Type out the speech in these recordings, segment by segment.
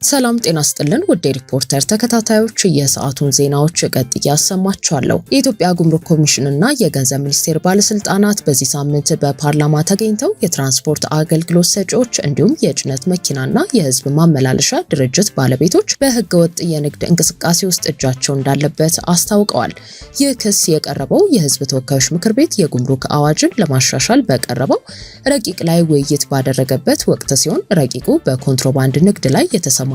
ሰላም ጤና ስጥልን ውድ ሪፖርተር ተከታታዮች የሰዓቱን ዜናዎች ቀጥዬ አሰማችኋለሁ። የኢትዮጵያ ጉምሩክ ኮሚሽንና የገንዘብ ሚኒስቴር ባለስልጣናት በዚህ ሳምንት በፓርላማ ተገኝተው የትራንስፖርት አገልግሎት ሰጪዎች እንዲሁም የጭነት መኪናና የህዝብ ማመላለሻ ድርጅት ባለቤቶች በህገወጥ የንግድ እንቅስቃሴ ውስጥ እጃቸው እንዳለበት አስታውቀዋል። ይህ ክስ የቀረበው የህዝብ ተወካዮች ምክር ቤት የጉምሩክ አዋጅን ለማሻሻል በቀረበው ረቂቅ ላይ ውይይት ባደረገበት ወቅት ሲሆን ረቂቁ በኮንትሮባንድ ንግድ ላይ የተሰማሩ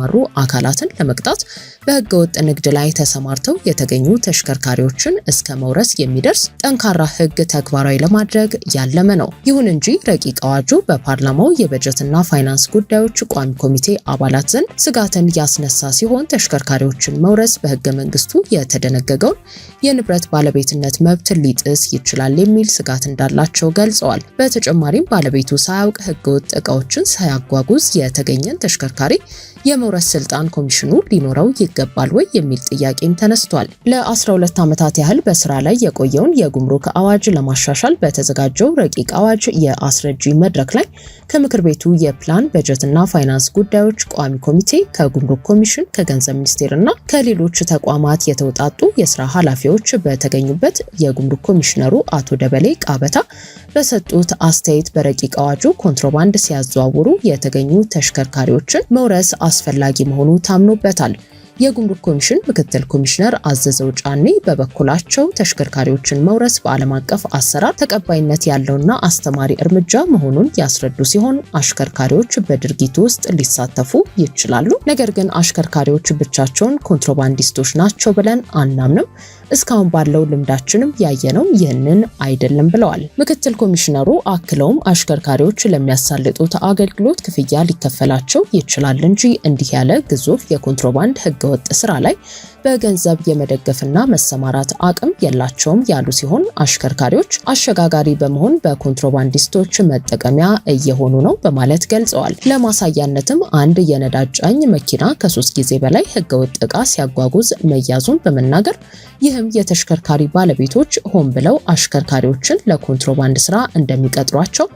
አካላትን ለመቅጣት በህገወጥ ንግድ ላይ ተሰማርተው የተገኙ ተሽከርካሪዎችን እስከ መውረስ የሚደርስ ጠንካራ ህግ ተግባራዊ ለማድረግ ያለመ ነው። ይሁን እንጂ ረቂቅ አዋጁ በፓርላማው የበጀትና ፋይናንስ ጉዳዮች ቋሚ ኮሚቴ አባላት ዘንድ ስጋትን ያስነሳ ሲሆን ተሽከርካሪዎችን መውረስ በህገ መንግስቱ የተደነገገውን የንብረት ባለቤትነት መብት ሊጥስ ይችላል የሚል ስጋት እንዳላቸው ገልጸዋል። በተጨማሪም ባለቤቱ ሳያውቅ ህገወጥ እቃዎችን ሳያጓጉዝ የተገኘን ተሽከርካሪ የመውረስ ስልጣን ኮሚሽኑ ሊኖረው ይገባል ወይ የሚል ጥያቄም ተነስቷል። ለ12 ዓመታት ያህል በስራ ላይ የቆየውን የጉምሩክ አዋጅ ለማሻሻል በተዘጋጀው ረቂቅ አዋጅ የአስረጂ መድረክ ላይ ከምክር ቤቱ የፕላን በጀትና ፋይናንስ ጉዳዮች ቋሚ ኮሚቴ፣ ከጉምሩክ ኮሚሽን፣ ከገንዘብ ሚኒስቴርና ከሌሎች ተቋማት የተውጣጡ የስራ ኃላፊዎች በተገኙበት የጉምሩክ ኮሚሽነሩ አቶ ደበሌ ቃበታ በሰጡት አስተያየት በረቂቅ አዋጁ ኮንትሮባንድ ሲያዘዋውሩ የተገኙ ተሽከርካሪዎችን መውረስ አስፈላጊ መሆኑ ታምኖበታል። የጉምሩክ ኮሚሽን ምክትል ኮሚሽነር አዘዘው ጫኔ በበኩላቸው ተሽከርካሪዎችን መውረስ በዓለም አቀፍ አሰራር ተቀባይነት ያለውና አስተማሪ እርምጃ መሆኑን ያስረዱ ሲሆን አሽከርካሪዎች በድርጊቱ ውስጥ ሊሳተፉ ይችላሉ፣ ነገር ግን አሽከርካሪዎች ብቻቸውን ኮንትሮባንዲስቶች ናቸው ብለን አናምንም፣ እስካሁን ባለው ልምዳችንም ያየነው ይህንን አይደለም ብለዋል። ምክትል ኮሚሽነሩ አክለውም አሽከርካሪዎች ለሚያሳልጡት አገልግሎት ክፍያ ሊከፈላቸው ይችላል እንጂ እንዲህ ያለ ግዙፍ የኮንትሮባንድ ህገወጥ ስራ ላይ በገንዘብ የመደገፍና መሰማራት አቅም የላቸውም ያሉ ሲሆን አሽከርካሪዎች አሸጋጋሪ በመሆን በኮንትሮባንዲስቶች መጠቀሚያ እየሆኑ ነው በማለት ገልጸዋል። ለማሳያነትም አንድ የነዳጅ ጫኝ መኪና ከ3 ጊዜ በላይ ህገወጥ እቃ ሲያጓጉዝ መያዙን በመናገር ይህም የተሽከርካሪ ባለቤቶች ሆን ብለው አሽከርካሪዎችን ለኮንትሮባንድ ስራ እንደሚቀጥሯቸው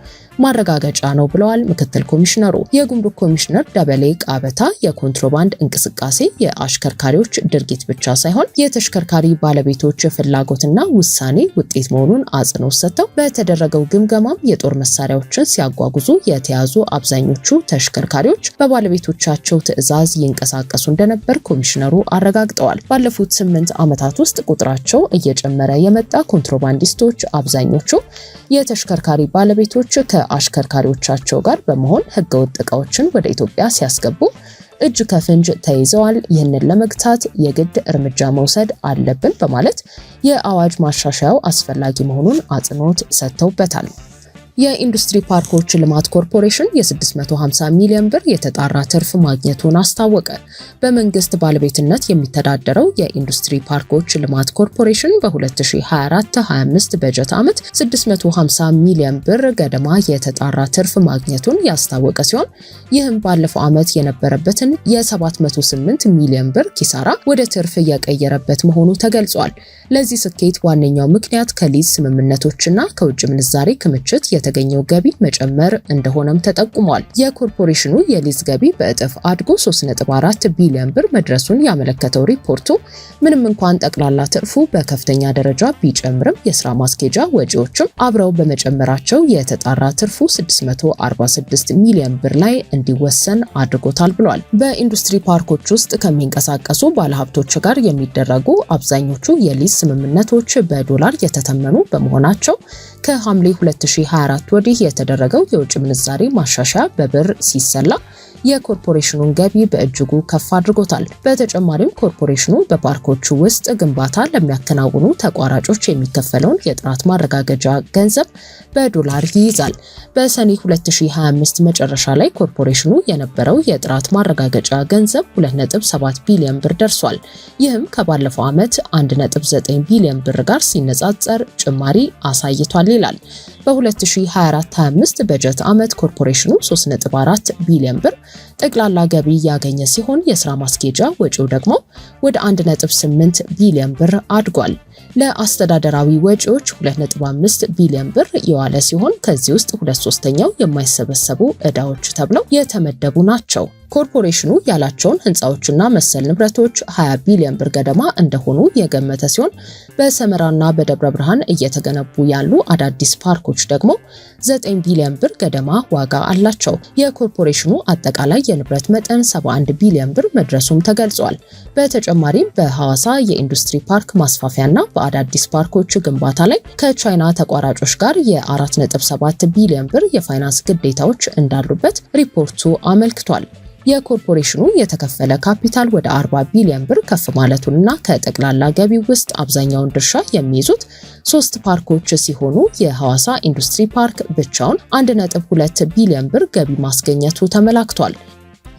ማረጋገጫ ነው ብለዋል። ምክትል ኮሚሽነሩ የጉምሩክ ኮሚሽነር ደበሌ ቃበታ የኮንትሮባንድ እንቅስቃሴ የአሽከርካሪዎች ድርጊት ብቻ ሳይሆን የተሽከርካሪ ባለቤቶች ፍላጎትና ውሳኔ ውጤት መሆኑን አጽንኦት ሰጥተው በተደረገው ግምገማም የጦር መሳሪያዎችን ሲያጓጉዙ የተያዙ አብዛኞቹ ተሽከርካሪዎች በባለቤቶቻቸው ትዕዛዝ ይንቀሳቀሱ እንደነበር ኮሚሽነሩ አረጋግጠዋል። ባለፉት 8 ዓመታት ውስጥ ቁጥራቸው እየጨመረ የመጣ ኮንትሮባንዲስቶች አብዛኞቹ የተሽከርካሪ ባለቤቶች ከአሽከርካሪዎቻቸው ጋር በመሆን ህገወጥ እቃዎችን ወደ ኢትዮጵያ ሲያስገቡ እጅ ከፍንጅ ተይዘዋል። ይህንን ለመግታት የግድ እርምጃ መውሰድ አለብን በማለት የአዋጅ ማሻሻያው አስፈላጊ መሆኑን አጽንኦት ሰጥተውበታል። የኢንዱስትሪ ፓርኮች ልማት ኮርፖሬሽን የ650 ሚሊዮን ብር የተጣራ ትርፍ ማግኘቱን አስታወቀ። በመንግስት ባለቤትነት የሚተዳደረው የኢንዱስትሪ ፓርኮች ልማት ኮርፖሬሽን በ2024-25 በጀት ዓመት 650 ሚሊዮን ብር ገደማ የተጣራ ትርፍ ማግኘቱን ያስታወቀ ሲሆን ይህም ባለፈው ዓመት የነበረበትን የ708 ሚሊዮን ብር ኪሳራ ወደ ትርፍ የቀየረበት መሆኑ ተገልጿል። ለዚህ ስኬት ዋነኛው ምክንያት ከሊዝ ስምምነቶችና ከውጭ ምንዛሬ ክምችት የተገኘው ገቢ መጨመር እንደሆነም ተጠቁሟል። የኮርፖሬሽኑ የሊዝ ገቢ በእጥፍ አድጎ 3.4 ቢሊዮን ብር መድረሱን ያመለከተው ሪፖርቱ ምንም እንኳን ጠቅላላ ትርፉ በከፍተኛ ደረጃ ቢጨምርም የስራ ማስኬጃ ወጪዎችም አብረው በመጨመራቸው የተጣራ ትርፉ 646 ሚሊዮን ብር ላይ እንዲወሰን አድርጎታል ብሏል። በኢንዱስትሪ ፓርኮች ውስጥ ከሚንቀሳቀሱ ባለሀብቶች ጋር የሚደረጉ አብዛኞቹ የሊዝ ስምምነቶች በዶላር የተተመኑ በመሆናቸው ከሐምሌ 2024 ወዲህ የተደረገው የውጭ ምንዛሬ ማሻሻያ በብር ሲሰላ የኮርፖሬሽኑን ገቢ በእጅጉ ከፍ አድርጎታል። በተጨማሪም ኮርፖሬሽኑ በፓርኮቹ ውስጥ ግንባታ ለሚያከናውኑ ተቋራጮች የሚከፈለውን የጥራት ማረጋገጫ ገንዘብ በዶላር ይይዛል። በሰኔ 2025 መጨረሻ ላይ ኮርፖሬሽኑ የነበረው የጥራት ማረጋገጫ ገንዘብ 2.7 ቢሊዮን ብር ደርሷል። ይህም ከባለፈው ዓመት 1.9 ቢሊዮን ብር ጋር ሲነጻጸር ጭማሪ አሳይቷል ይላል። በ2024-25 በጀት ዓመት ኮርፖሬሽኑ 3.4 ቢሊዮን ብር ጠቅላላ ገቢ ያገኘ ሲሆን የስራ ማስኬጃ ወጪው ደግሞ ወደ 1.8 ቢሊዮን ብር አድጓል። ለአስተዳደራዊ ወጪዎች 2.5 ቢሊዮን ብር የዋለ ሲሆን ከዚህ ውስጥ 2/3 የማይሰበሰቡ ዕዳዎች ተብለው የተመደቡ ናቸው። ኮርፖሬሽኑ ያላቸውን ህንፃዎችና መሰል ንብረቶች 20 ቢሊዮን ብር ገደማ እንደሆኑ የገመተ ሲሆን በሰመራና በደብረ ብርሃን እየተገነቡ ያሉ አዳዲስ ፓርኮች ደግሞ 9 ቢሊዮን ብር ገደማ ዋጋ አላቸው። የኮርፖሬሽኑ አጠቃላይ የንብረት መጠን 71 ቢሊዮን ብር መድረሱም ተገልጿል። በተጨማሪም በሐዋሳ የኢንዱስትሪ ፓርክ ማስፋፊያና በአዳዲስ ፓርኮች ግንባታ ላይ ከቻይና ተቋራጮች ጋር የ4.7 ቢሊዮን ብር የፋይናንስ ግዴታዎች እንዳሉበት ሪፖርቱ አመልክቷል። የኮርፖሬሽኑ የተከፈለ ካፒታል ወደ 40 ቢሊዮን ብር ከፍ ማለቱንና ከጠቅላላ ገቢው ውስጥ አብዛኛውን ድርሻ የሚይዙት 3 ፓርኮች ሲሆኑ የሐዋሳ ኢንዱስትሪ ፓርክ ብቻውን 1.2 ቢሊዮን ብር ገቢ ማስገኘቱ ተመላክቷል።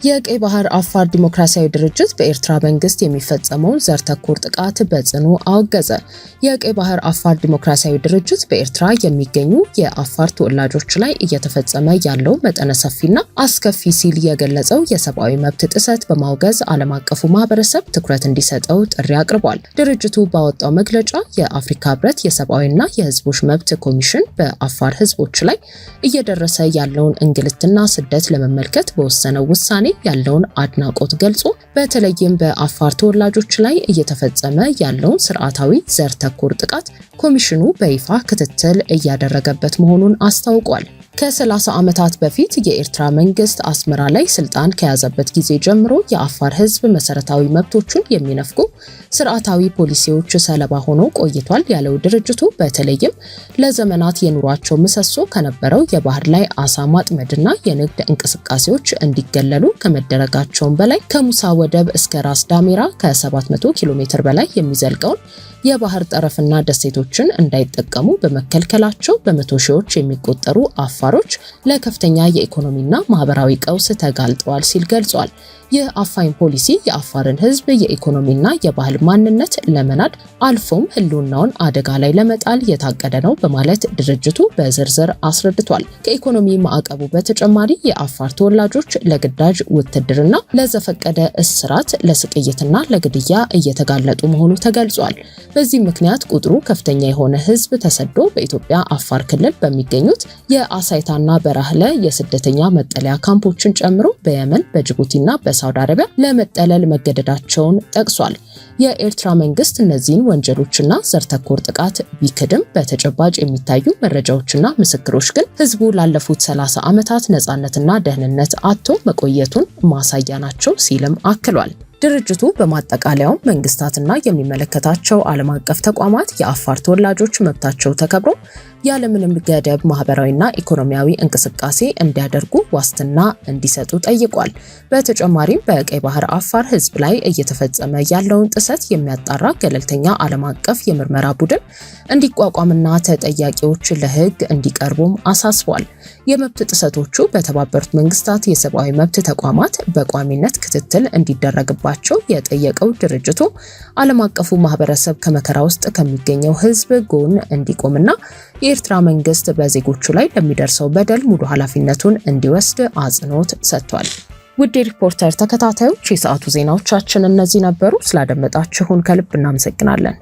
የቀይ ባህር አፋር ዲሞክራሲያዊ ድርጅት በኤርትራ መንግስት የሚፈጸመውን ዘር ተኮር ጥቃት በጽኑ አወገዘ። የቀይ ባህር አፋር ዲሞክራሲያዊ ድርጅት በኤርትራ የሚገኙ የአፋር ተወላጆች ላይ እየተፈጸመ ያለው መጠነ ሰፊና አስከፊ ሲል የገለጸው የሰብአዊ መብት ጥሰት በማውገዝ ዓለም አቀፉ ማህበረሰብ ትኩረት እንዲሰጠው ጥሪ አቅርቧል። ድርጅቱ ባወጣው መግለጫ የአፍሪካ ህብረት የሰብአዊና የህዝቦች መብት ኮሚሽን በአፋር ህዝቦች ላይ እየደረሰ ያለውን እንግልትና ስደት ለመመልከት በወሰነው ውሳኔ ያለውን አድናቆት ገልጾ በተለይም በአፋር ተወላጆች ላይ እየተፈጸመ ያለውን ስርዓታዊ ዘር ተኮር ጥቃት ኮሚሽኑ በይፋ ክትትል እያደረገበት መሆኑን አስታውቋል። ከ30 ዓመታት በፊት የኤርትራ መንግስት አስመራ ላይ ስልጣን ከያዘበት ጊዜ ጀምሮ የአፋር ህዝብ መሰረታዊ መብቶቹን የሚነፍጉ ስርዓታዊ ፖሊሲዎች ሰለባ ሆኖ ቆይቷል ያለው ድርጅቱ በተለይም ለዘመናት የኑሯቸው ምሰሶ ከነበረው የባህር ላይ አሳ ማጥመድና የንግድ እንቅስቃሴዎች እንዲገለሉ ከመደረጋቸውም በላይ ከሙሳ ወደብ እስከ ራስ ዳሜራ ከ700 ኪሎ ሜትር በላይ የሚዘልቀውን የባህር ጠረፍና ደሴቶችን እንዳይጠቀሙ በመከልከላቸው በመቶ ሺዎች የሚቆጠሩ አፋሮች ለከፍተኛ የኢኮኖሚና ማህበራዊ ቀውስ ተጋልጠዋል ሲል ገልጿል። ይህ አፋኝ ፖሊሲ የአፋርን ህዝብ የኢኮኖሚና የባህል ማንነት ለመናድ አልፎም ህልውናውን አደጋ ላይ ለመጣል የታቀደ ነው በማለት ድርጅቱ በዝርዝር አስረድቷል። ከኢኮኖሚ ማዕቀቡ በተጨማሪ የአፋር ተወላጆች ለግዳጅ ውትድርና፣ ለዘፈቀደ እስራት፣ ለስቅይትና ለግድያ እየተጋለጡ መሆኑ ተገልጿል። በዚህ ምክንያት ቁጥሩ ከፍተኛ የሆነ ህዝብ ተሰዶ በኢትዮጵያ አፋር ክልል በሚገኙት የአሳይታና በራህለ የስደተኛ መጠለያ ካምፖችን ጨምሮ በየመን፣ በጅቡቲና በሳውዲ አረቢያ ለመጠለል መገደዳቸውን ጠቅሷል። የኤርትራ መንግስት እነዚህን ወንጀሎችና ዘር ተኮር ጥቃት ቢክድም በተጨባጭ የሚታዩ መረጃዎችና ምስክሮች ግን ህዝቡ ላለፉት 30 ዓመታት ነፃነትና ደህንነት አጥቶ መቆየቱን ማሳያ ናቸው ሲልም አክሏል። ድርጅቱ በማጠቃለያው መንግስታትና የሚመለከታቸው ዓለም አቀፍ ተቋማት የአፋር ተወላጆች መብታቸው ተከብሮ ያለምንም ገደብ ማህበራዊና ኢኮኖሚያዊ እንቅስቃሴ እንዲያደርጉ ዋስትና እንዲሰጡ ጠይቋል። በተጨማሪም በቀይ ባህር አፋር ህዝብ ላይ እየተፈጸመ ያለውን ጥሰት የሚያጣራ ገለልተኛ ዓለም አቀፍ የምርመራ ቡድን እንዲቋቋምና ተጠያቂዎች ለህግ እንዲቀርቡም አሳስቧል። የመብት ጥሰቶቹ በተባበሩት መንግስታት የሰብአዊ መብት ተቋማት በቋሚነት ክትትል እንዲደረግባቸው የጠየቀው ድርጅቱ ዓለም አቀፉ ማህበረሰብ ከመከራ ውስጥ ከሚገኘው ህዝብ ጎን እንዲቆምና የኤርትራ መንግስት በዜጎቹ ላይ ለሚደርሰው በደል ሙሉ ኃላፊነቱን እንዲወስድ አጽንኦት ሰጥቷል። ውድ ሪፖርተር ተከታታዮች የሰዓቱ ዜናዎቻችን እነዚህ ነበሩ። ስላደመጣችሁን ከልብ እናመሰግናለን።